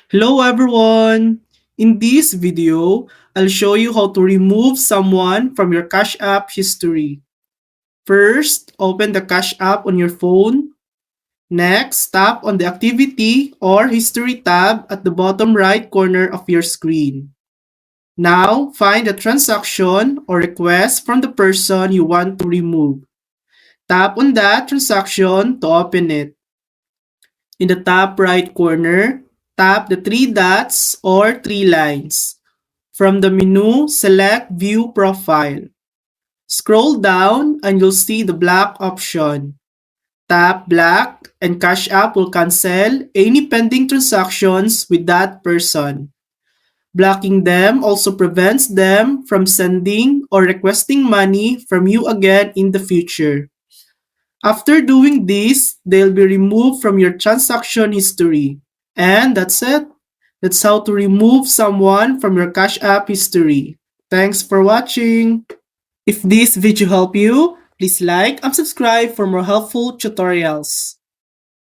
Hello everyone! In this video, I'll show you how to remove someone from your Cash App history. First, open the Cash App on your phone. Next, tap on the Activity or History tab at the bottom right corner of your screen. Now, find the transaction or request from the person you want to remove. Tap on that transaction to open it. In the top right corner, tap the three dots or three lines. From the menu, select View Profile. Scroll down and you'll see the black option. Tap black and Cash App will cancel any pending transactions with that person. Blocking them also prevents them from sending or requesting money from you again in the future. After doing this, they'll be removed from your transaction history. And that's it. That's how to remove someone from your Cash App history. Thanks for watching. If this video helped you, please like and subscribe for more helpful tutorials.